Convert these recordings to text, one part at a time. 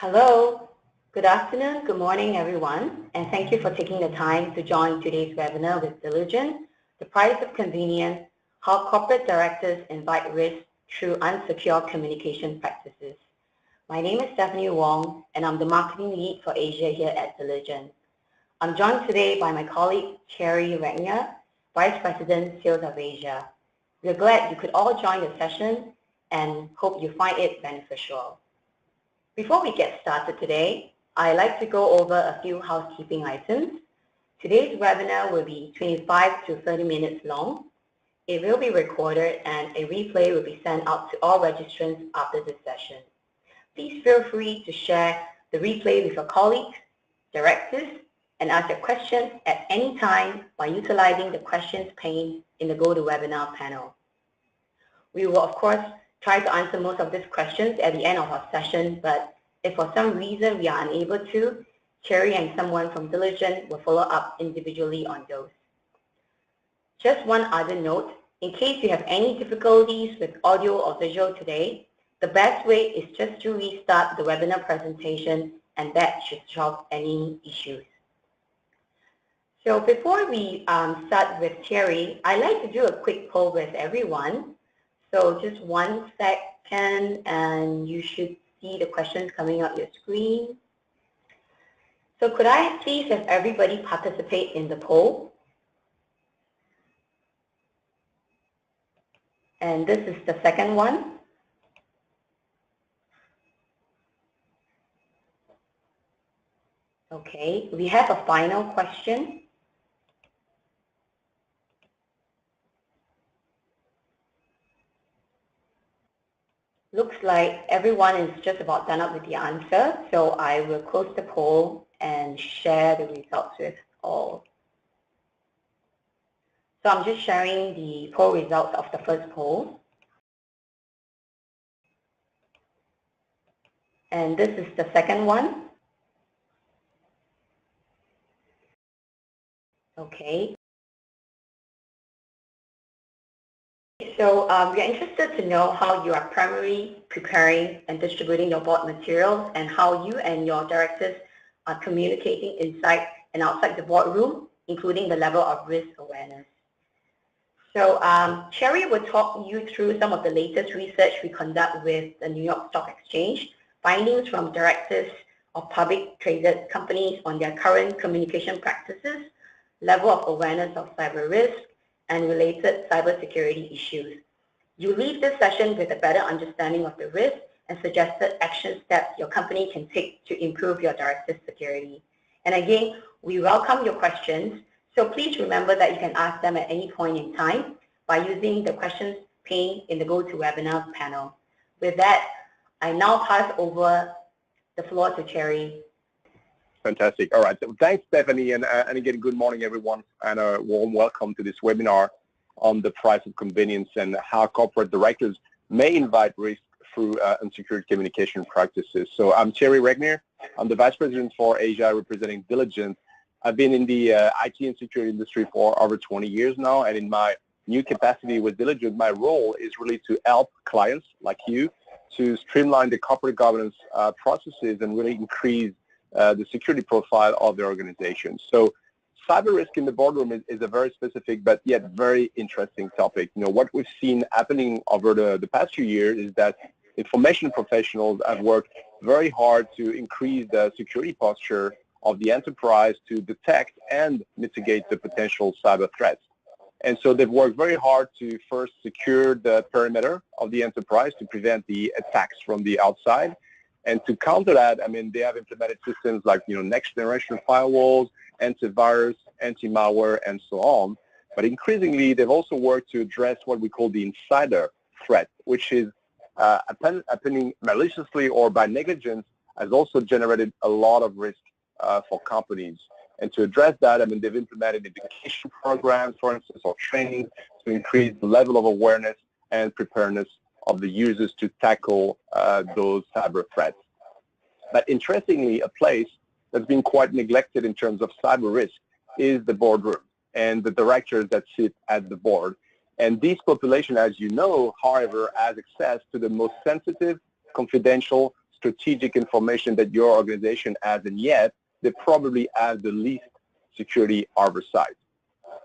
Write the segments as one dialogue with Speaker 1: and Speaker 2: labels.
Speaker 1: Hello, good afternoon, good morning everyone, and thank you for taking the time to join today's webinar with Diligent, the price of convenience, how corporate directors invite risk through unsecure communication practices. My name is Stephanie Wong, and I'm the marketing lead for Asia here at Diligent. I'm joined today by my colleague, Cherry Regnier, Vice President, Sales of Asia. We're glad you could all join the session and hope you find it beneficial. Before we get started today, I'd like to go over a few housekeeping items. Today's webinar will be 25 to 30 minutes long. It will be recorded and a replay will be sent out to all registrants after this session. Please feel free to share the replay with your colleagues, directors, and ask your questions at any time by utilizing the questions pane in the GoToWebinar panel. We will, of course, try to answer most of these questions at the end of our session, but if for some reason we are unable to, Cherry and someone from Diligent will follow up individually on those. Just one other note, in case you have any difficulties with audio or visual today, the best way is just to restart the webinar presentation and that should solve any issues. So before we start with Cherry, I'd like to do a quick poll with everyone. So just 1 second and you should see the questions coming up your screen. So could I please have everybody participate in the poll? And this is the second one. Okay, we have a final question. Looks like everyone is just about done up with the answer, so I will close the poll and share the results with all. So I'm just sharing the poll results of the first poll. And this is the second one. Okay. So we are interested to know how you are primarily preparing and distributing your board materials and how you and your directors are communicating inside and outside the boardroom, including the level of risk awareness. So Cherry will talk you through some of the latest research we conduct with the New York Stock Exchange, findings from directors of public traded companies on their current communication practices, level of awareness of cyber risk, and related cybersecurity issues. You leave this session with a better understanding of the risk and suggested action steps your company can take to improve your director's security. And again, we welcome your questions, so please remember that you can ask them at any point in time by using the questions pane in the GoToWebinar panel. With that, I now pass over the floor to Cherry.
Speaker 2: Fantastic. All right. So thanks, Stephanie, and again, good morning, everyone, and a warm welcome to this webinar on the price of convenience and how corporate directors may invite risk through unsecured communication practices. So I'm Cherry Regnier. I'm the Vice President for Asia, representing Diligent. I've been in the IT and security industry for over 20 years now, and in my new capacity with Diligent, my role is really to help clients like you to streamline the corporate governance processes and really increase the security profile of the organization. So cyber risk in the boardroom is a very specific but yet very interesting topic. You know, what we've seen happening over the past few years is that information professionals have worked very hard to increase the security posture of the enterprise to detect and mitigate the potential cyber threats. And so they've worked very hard to first secure the perimeter of the enterprise to prevent the attacks from the outside. And to counter that, I mean, they have implemented systems like, next generation firewalls, antivirus, anti-malware, and so on. But increasingly, they've also worked to address what we call the insider threat, which is happening maliciously or by negligence, has also generated a lot of risk for companies. And to address that, I mean, they've implemented education programs, for instance, or training to increase the level of awareness and preparedness of the users to tackle those cyber threats. But interestingly, a place that's been quite neglected in terms of cyber risk is the boardroom and the directors that sit at the board. And this population, as you know, however, has access to the most sensitive, confidential, strategic information that your organization has, and yet they probably have the least security oversight.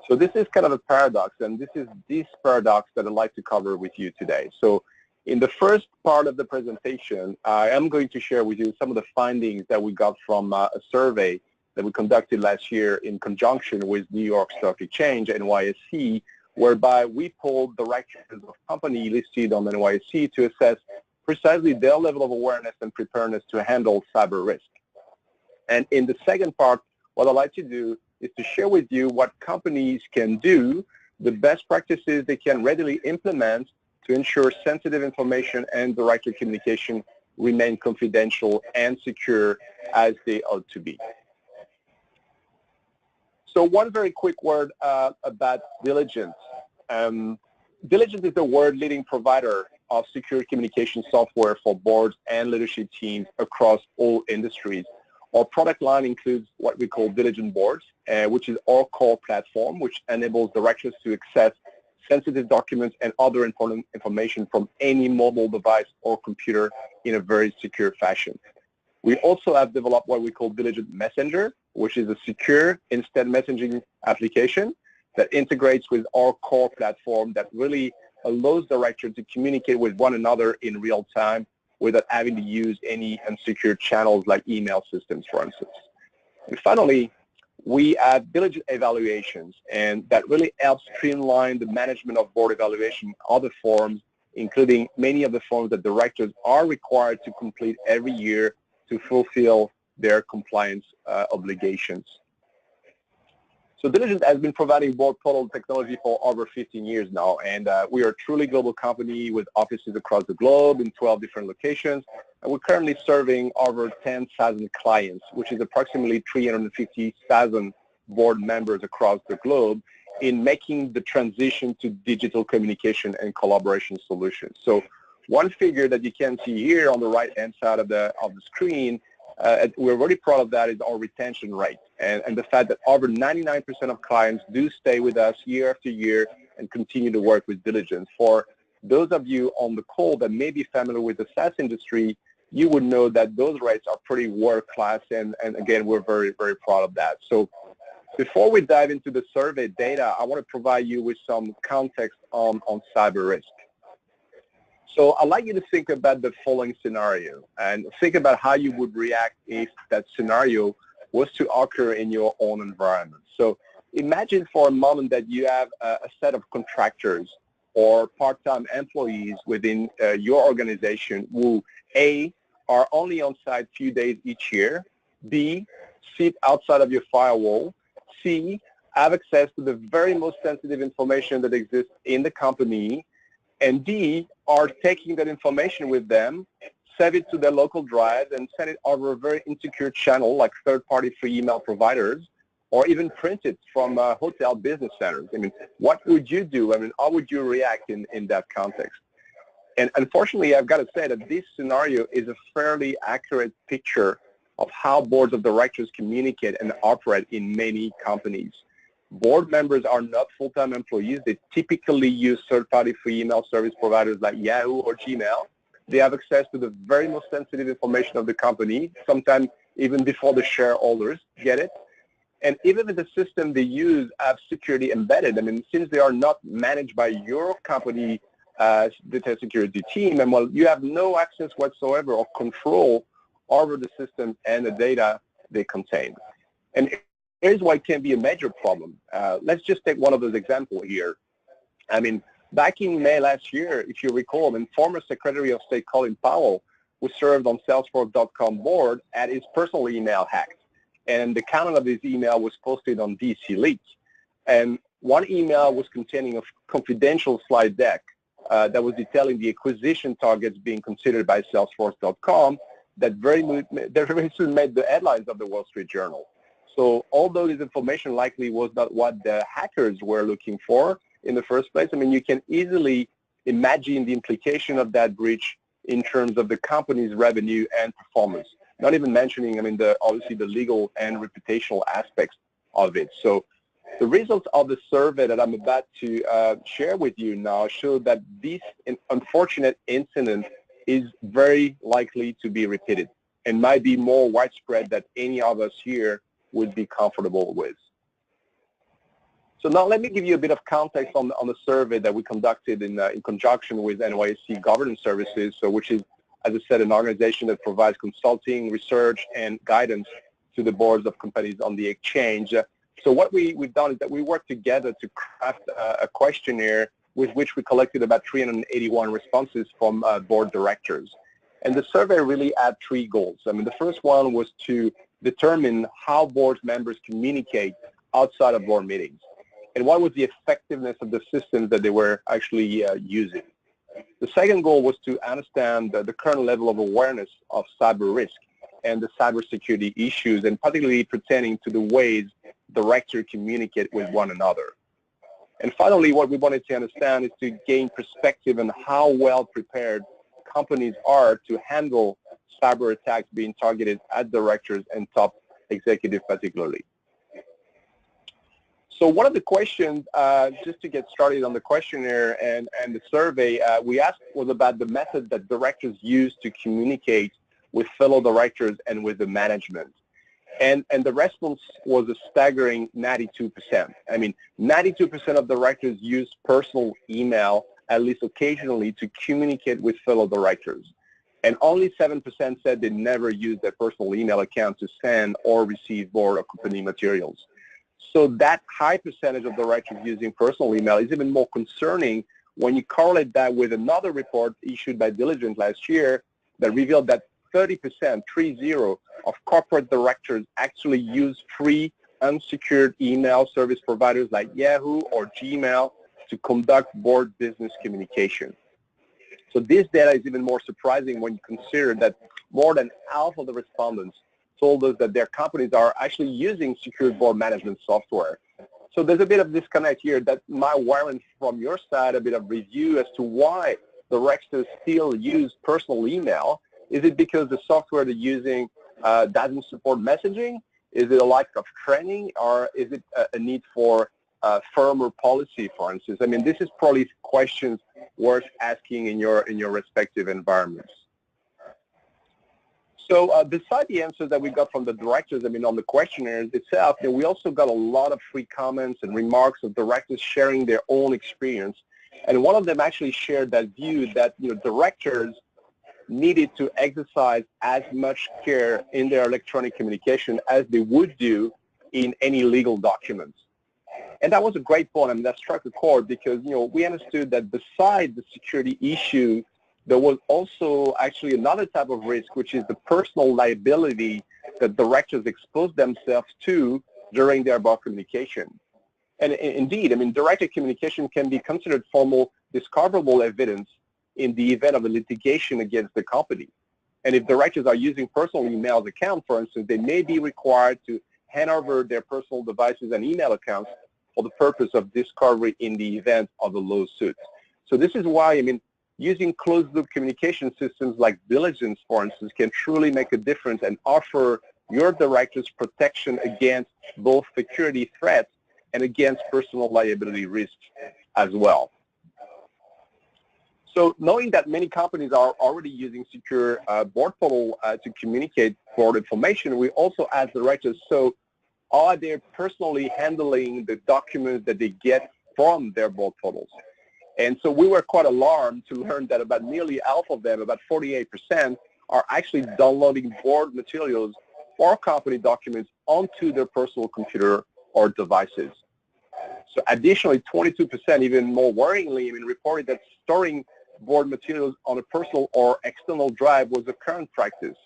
Speaker 2: So this is kind of a paradox, and this is this paradox that I'd like to cover with you today. So in the first part of the presentation, I am going to share with you some of the findings that we got from a survey that we conducted last year in conjunction with New York Stock Exchange, NYSE, whereby we polled directors of companies listed on the NYSE to assess precisely their level of awareness and preparedness to handle cyber risk. And in the second part, what I'd like to do is to share with you what companies can do, the best practices they can readily implement to ensure sensitive information and director communication remain confidential and secure as they ought to be. So one very quick word about diligence. Diligence is the world-leading provider of secure communication software for boards and leadership teams across all industries. Our product line includes what we call Diligent Boards, which is our core platform, which enables directors to access sensitive documents and other important information from any mobile device or computer in a very secure fashion. We also have developed what we call Diligent Messenger, which is a secure instant messaging application that integrates with our core platform that really allows directors to communicate with one another in real time without having to use any unsecured channels like email systems, for instance. And finally, we have diligent evaluations, and that really helps streamline the management of board evaluation, other forms, including many of the forms that directors are required to complete every year to fulfill their compliance obligations. So Diligent has been providing board portal technology for over 15 years now, and we are a truly global company with offices across the globe in 12 different locations, and we're currently serving over 10,000 clients, which is approximately 350,000 board members across the globe in making the transition to digital communication and collaboration solutions. So one figure that you can see here on the right-hand side of the screen, we're really proud of that, is our retention rate, and the fact that over 99% of clients do stay with us year after year and continue to work with diligence. For those of you on the call that may be familiar with the SaaS industry, you would know that those rates are pretty world-class, and again, we're very, very proud of that. So before we dive into the survey data, I want to provide you with some context on cyber risk. So I'd like you to think about the following scenario and think about how you would react if that scenario was to occur in your own environment. So imagine for a moment that you have a set of contractors or part-time employees within your organization who, A, are only on site a few days each year, B, sit outside of your firewall, C, have access to the very most sensitive information that exists in the company, and D, are taking that information with them, save it to their local drive, and send it over a very insecure channel like third-party free email providers, or even print it from hotel business centers. I mean, what would you do? I mean, how would you react in that context? And unfortunately, I've got to say that this scenario is a fairly accurate picture of how boards of directors communicate and operate in many companies. Board members are not full-time employees. They typically use third-party free email service providers like Yahoo or Gmail. They have access to the very most sensitive information of the company, sometimes even before the shareholders get it. And even if the system they use have security embedded, I mean, since they are not managed by your company data security team, and well, you have no access whatsoever or control over the system and the data they contain. And here's why it can be a major problem. Let's just take one of those examples here. I mean, back in May last year, if you recall, I mean, former Secretary of State Colin Powell, who served on Salesforce.com board, had his personal email hacked. And the content of his email was posted on DC Leak. And one email was containing a confidential slide deck that was detailing the acquisition targets being considered by Salesforce.com that very soon made the headlines of the Wall Street Journal. So although this information likely was not what the hackers were looking for in the first place, I mean, you can easily imagine the implication of that breach in terms of the company's revenue and performance, not even mentioning, I mean, obviously the legal and reputational aspects of it. So the results of the survey that I'm about to share with you now show that this unfortunate incident is very likely to be repeated and might be more widespread than any of us here would be comfortable with. So now let me give you a bit of context on the survey that we conducted in conjunction with NYSE Governance Services, so which is, as I said, an organization that provides consulting, research, and guidance to the boards of companies on the exchange. So what we've done is that we worked together to craft a questionnaire with which we collected about 381 responses from board directors. And the survey really had three goals. I mean, the first one was to determine how board members communicate outside of board meetings, and what was the effectiveness of the systems that they were actually using. The second goal was to understand the current level of awareness of cyber risk and the cybersecurity issues, and particularly pertaining to the ways directors communicate with one another. And finally, what we wanted to understand is to gain perspective on how well prepared companies are to handle cyber attacks being targeted at directors and top executives particularly. So one of the questions, just to get started on the questionnaire and the survey, we asked was about the method that directors use to communicate with fellow directors and with the management. And the response was a staggering 92%. I mean, 92% of directors use personal email, at least occasionally, to communicate with fellow directors. And only 7% said they never use their personal email account to send or receive board or company materials. So that high percentage of directors using personal email is even more concerning when you correlate that with another report issued by Diligent last year that revealed that 30%, 30, of corporate directors actually use free unsecured email service providers like Yahoo or Gmail to conduct board business communication. So this data is even more surprising when you consider that more than half of the respondents told us that their companies are actually using secured board management software. So there's a bit of disconnect here that might warrant from your side a bit of review as to why directors still use personal email. Is it because the software they're using doesn't support messaging? Is it a lack of training, or is it a need for firmer policy, for instance? I mean, this is probably questions worth asking in your respective environments. So beside the answers that we got from the directors, I mean, on the questionnaires itself, we also got a lot of free comments and remarks of directors sharing their own experience. And one of them actually shared that view that, directors needed to exercise as much care in their electronic communication as they would do in any legal documents. And that was a great point. I mean, that struck a chord because, we understood that beside the security issue, there was also actually another type of risk, which is the personal liability that directors expose themselves to during their board communication. And indeed, I mean, director communication can be considered formal discoverable evidence in the event of a litigation against the company. And if directors are using personal email accounts, for instance, they may be required to hand over their personal devices and email accounts for the purpose of discovery in the event of a lawsuit. So this is why, I mean, using closed-loop communication systems like Diligence, for instance, can truly make a difference and offer your directors protection against both security threats and against personal liability risks as well. So knowing that many companies are already using secure board portal to communicate board information, we also asked directors, so are they personally handling the documents that they get from their board portals? And so we were quite alarmed to learn that about nearly half of them, about 48%, are actually downloading board materials or company documents onto their personal computer or devices. So additionally, 22%, even more worryingly, reported that storing board materials on a personal or external drive was a current practice.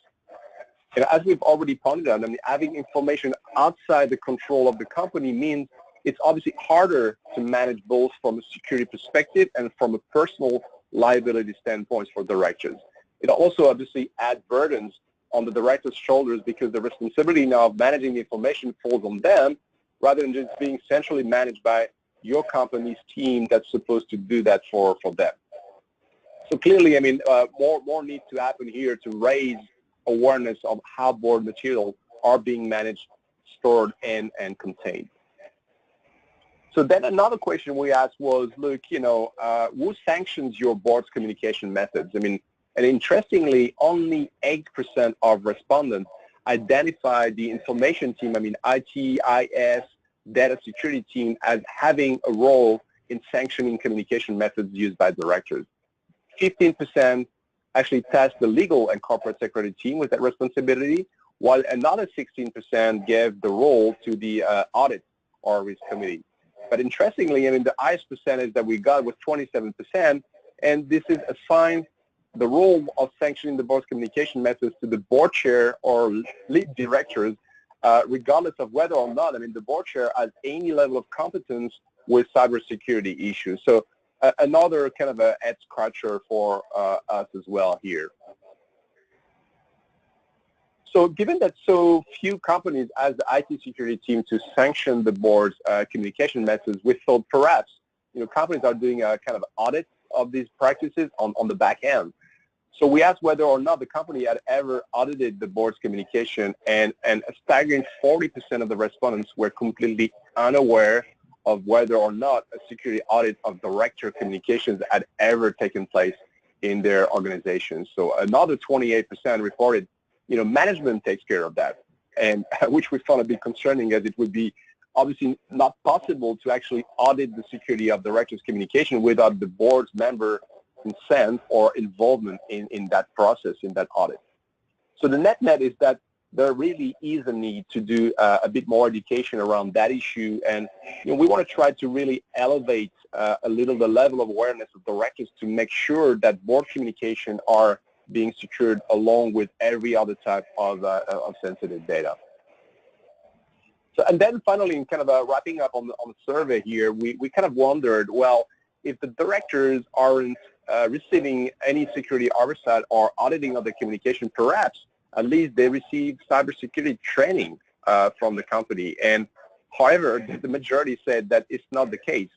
Speaker 2: And as we've already pointed out, having information outside the control of the company means it's obviously harder to manage both from a security perspective and from a personal liability standpoint for directors. It also obviously adds burdens on the director's shoulders because the responsibility now of managing the information falls on them rather than just being centrally managed by your company's team that's supposed to do that for them. So clearly, more needs to happen here to raise awareness of how board materials are being managed, stored, and contained. So then another question we asked was, look, who sanctions your board's communication methods? And interestingly, only 8% of respondents identified the information team, IT, IS, data security team, as having a role in sanctioning communication methods used by directors. 15% actually tasked the legal and corporate security team with that responsibility, while another 16% gave the role to the audit or risk committee. But interestingly, the highest percentage that we got was 27%, and this is assigned the role of sanctioning the board's communication methods to the board chair or lead directors, regardless of whether or not, the board chair has any level of competence with cybersecurity issues. So another kind of a head scratcher for us as well here. So given that so few companies asked the IT security team to sanction the board's communication methods, we thought perhaps companies are doing a kind of audit of these practices on the back end. So we asked whether or not the company had ever audited the board's communication, and a staggering 40% of the respondents were completely unaware of whether or not a security audit of director communications had ever taken place in their organization. So another 28% reported management takes care of that, and which we found a bit concerning, as it would be obviously not possible to actually audit the security of directors' communication without the board's member consent or involvement in that process, in that audit. So the net is that there really is a need to do a bit more education around that issue, and we want to try to really elevate a little the level of awareness of directors to make sure that board communication are being secured along with every other type of sensitive data. So, and then finally, in kind of wrapping up on the survey here, we kind of wondered, well, if the directors aren't receiving any security oversight or auditing of the communication, perhaps at least they receive cybersecurity training from the company. And however, the majority said that it's not the case.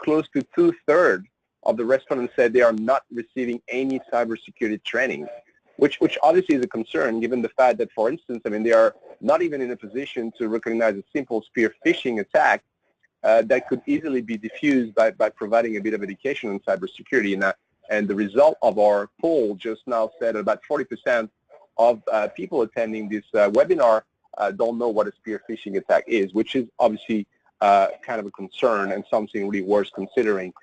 Speaker 2: Close to 2/3 of the respondents said they are not receiving any cybersecurity training, which obviously is a concern given the fact that, for instance, they are not even in a position to recognize a simple spear phishing attack that could easily be diffused by providing a bit of education on cybersecurity. And the result of our poll just now said about 40% of people attending this webinar don't know what a spear phishing attack is, which is obviously kind of a concern and something really worth considering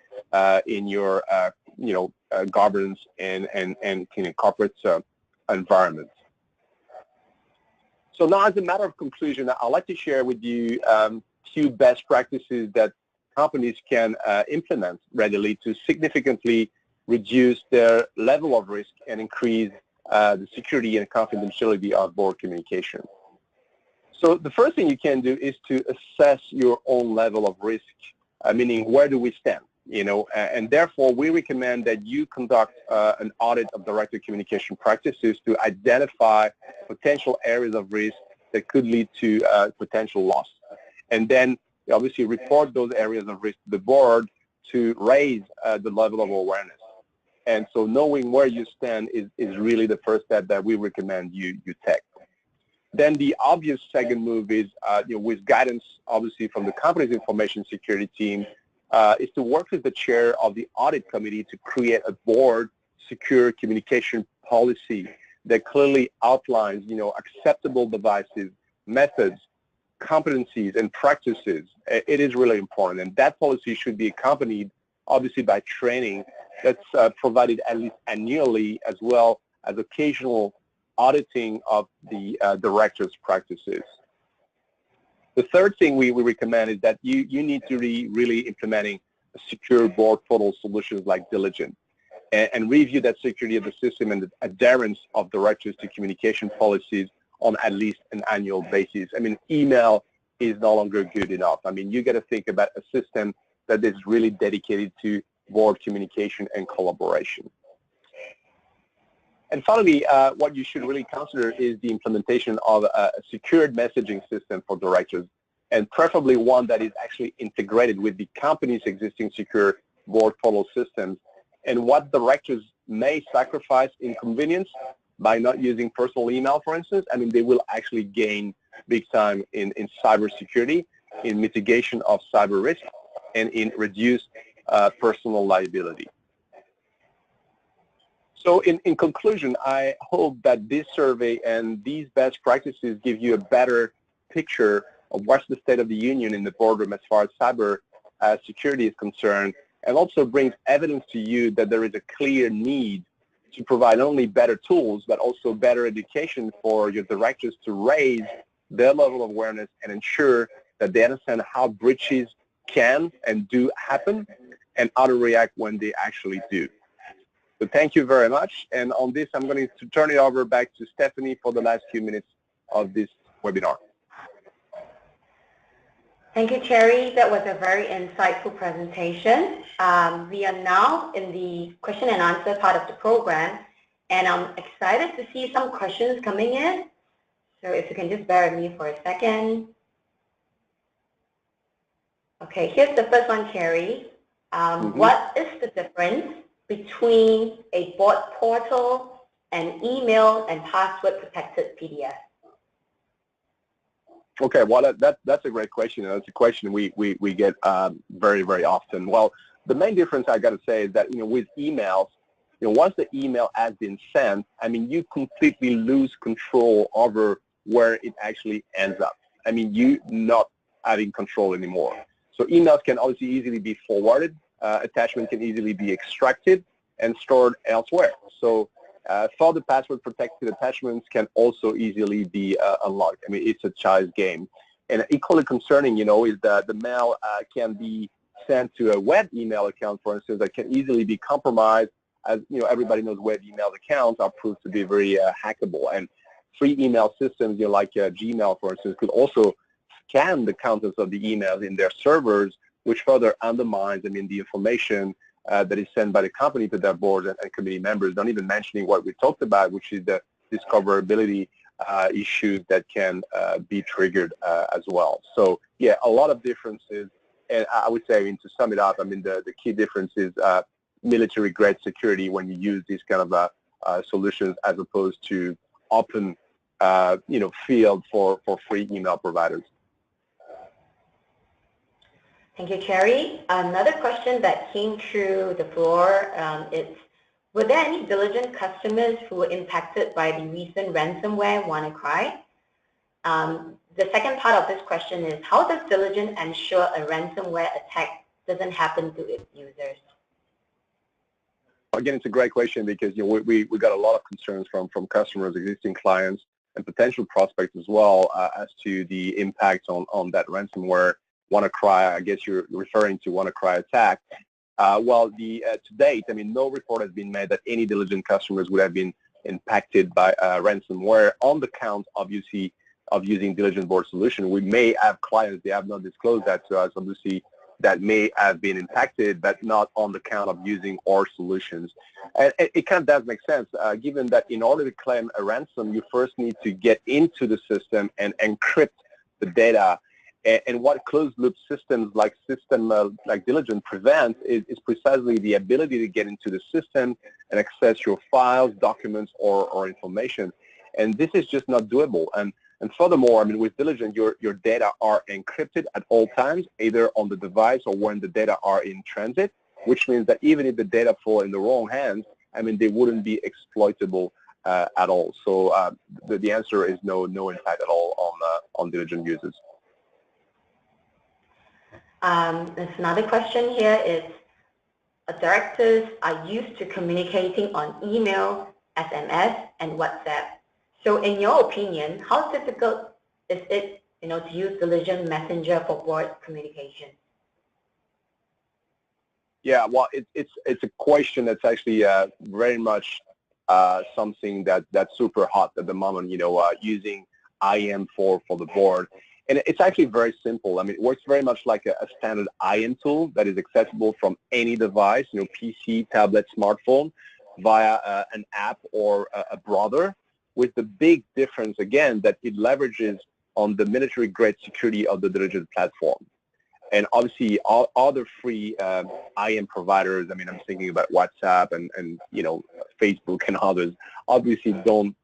Speaker 2: in your governance and corporate environment. So now, as a matter of conclusion, I'd like to share with you few best practices that companies can implement readily to significantly reduce their level of risk and increase the security and confidentiality of board communication. So the first thing you can do is to assess your own level of risk, meaning where do we stand, and therefore we recommend that you conduct an audit of director communication practices to identify potential areas of risk that could lead to potential loss. And then obviously report those areas of risk to the board to raise the level of awareness. And so knowing where you stand is really the first step that we recommend you take. Then the obvious second move is, with guidance obviously from the company's information security team, is to work with the chair of the audit committee to create a board secure communication policy that clearly outlines, acceptable devices, methods, competencies, and practices. It is really important, and that policy should be accompanied obviously by training that's provided at least annually, as well as occasional auditing of the director's practices. The third thing we recommend is that you need to be really implementing a secure board portal solutions like Diligent, and review that security of the system and the adherence of directors to communication policies on at least an annual basis. Email is no longer good enough. You got to think about a system that is really dedicated to board communication and collaboration. And finally, what you should really consider is the implementation of a secured messaging system for directors, and preferably one that is actually integrated with the company's existing secure board portal systems. And what directors may sacrifice in convenience by not using personal email, for instance, they will actually gain big time in cybersecurity, in mitigation of cyber risk, and in reduced personal liability. So in conclusion, I hope that this survey and these best practices give you a better picture of what's the state of the union in the boardroom as far as cyber security is concerned, and also brings evidence to you that there is a clear need to provide not only better tools, but also better education for your directors to raise their level of awareness and ensure that they understand how breaches can and do happen and how to react when they actually do. So thank you very much. And on this, I'm going to turn it over back to Stephanie for the last few minutes of this webinar.
Speaker 1: Thank you, Thierry. That was a very insightful presentation. We are now in the question and answer part of the program, and I'm excited to see some questions coming in. So if you can just bear with me for a second. Okay, here's the first one, Thierry. What is the difference between a board portal and email and password protected PDF?
Speaker 2: Okay, well, that's a great question. That's a question we get very, very often. Well, the main difference I got to say is that, with emails, once the email has been sent, you completely lose control over where it actually ends up. You not having control anymore. So emails can obviously easily be forwarded. Attachment can easily be extracted and stored elsewhere. So for the password protected attachments can also easily be unlocked. It's a child's game. And equally concerning, is that the mail can be sent to a web email account, for instance, that can easily be compromised. As everybody knows, web email accounts are proved to be very hackable. And free email systems, like Gmail, for instance, could also scan the contents of the emails in their servers, which further undermines, the information that is sent by the company to their boards and committee members, not even mentioning what we talked about, which is the discoverability issues that can be triggered as well. So, yeah, a lot of differences. And I would say, to sum it up, the key difference is military-grade security when you use these kind of solutions as opposed to open, field for free email providers.
Speaker 1: Thank you, Thierry. Another question that came through the floor is, were there any diligent customers who were impacted by the recent ransomware WannaCry? The second part of this question is, how does Diligent ensure a ransomware attack doesn't happen to its users?
Speaker 2: Again, it's a great question because we got a lot of concerns from customers, existing clients, and potential prospects as well as to the impact on that ransomware WannaCry. I guess you're referring to WannaCry attack. Well, to date, no report has been made that any Diligent customers would have been impacted by ransomware on the count, obviously, of using Diligent board solution. We may have clients, they have not disclosed that to us, obviously, that may have been impacted, but not on the count of using our solutions. And it kind of does make sense, given that in order to claim a ransom, you first need to get into the system and encrypt the data. And what closed-loop systems like Diligent prevent is precisely the ability to get into the system and access your files, documents, or information. And this is just not doable. And furthermore, with Diligent, your data are encrypted at all times, either on the device or when the data are in transit, which means that even if the data fall in the wrong hands, they wouldn't be exploitable at all. So the answer is no impact at all on Diligent users.
Speaker 1: There's another question here is, directors are used to communicating on email, SMS, and WhatsApp. So in your opinion, how difficult is it, to use Diligent Messenger for board communication?
Speaker 2: Yeah, well, it's a question that's actually very much something that's super hot at the moment, using IM for the board. And it's actually very simple. It works very much like a standard IM tool that is accessible from any device, PC, tablet, smartphone, via an app or a browser, with the big difference, again, that it leverages on the military-grade security of the Diligent platform. And obviously, all other free IM providers, I'm thinking about WhatsApp and Facebook and others, obviously don't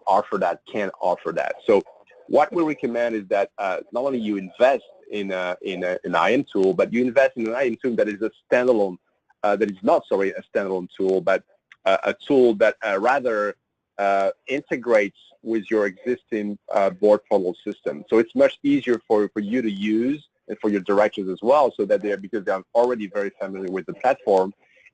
Speaker 2: offer that, can't offer that. So what we recommend is that not only you invest in an IM tool, but you invest in an IM tool that is a standalone, that is not, a standalone tool, but a tool that rather integrates with your existing board portal system. So it's much easier for you to use and for your directors as well, so that because they're already very familiar with the platform.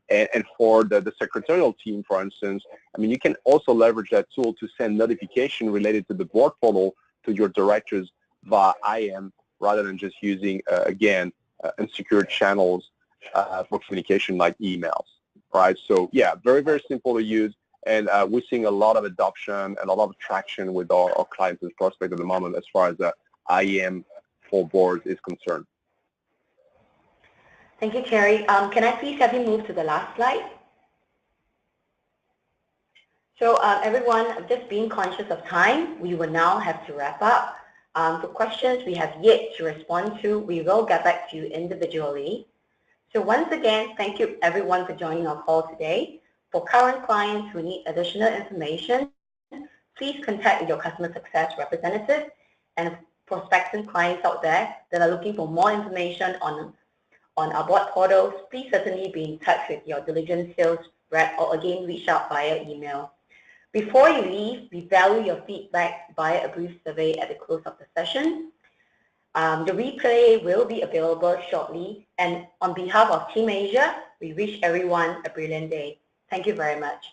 Speaker 2: And for the secretarial team, for instance, I mean, you can also leverage that tool to send notification related to the board portal to your directors via IM, rather than just using, again, unsecured channels for communication like emails, right? So yeah, very, very simple to use. And we're seeing a lot of adoption and a lot of traction with our clients and prospects at the moment as far as the IM for boards is concerned.
Speaker 1: Thank you, Thierry. Can I please have you move to the last slide? So everyone, just being conscious of time, we will now have to wrap up. For questions we have yet to respond to, we will get back to you individually. So once again, thank you everyone for joining our call today. For current clients who need additional information, please contact your customer success representative, and prospecting clients out there that are looking for more information on our board portals, please certainly be in touch with your diligent sales rep, or again reach out via email. Before you leave, we value your feedback via a brief survey at the close of the session. The replay will be available shortly, and on behalf of Team Asia, we wish everyone a brilliant day. Thank you very much.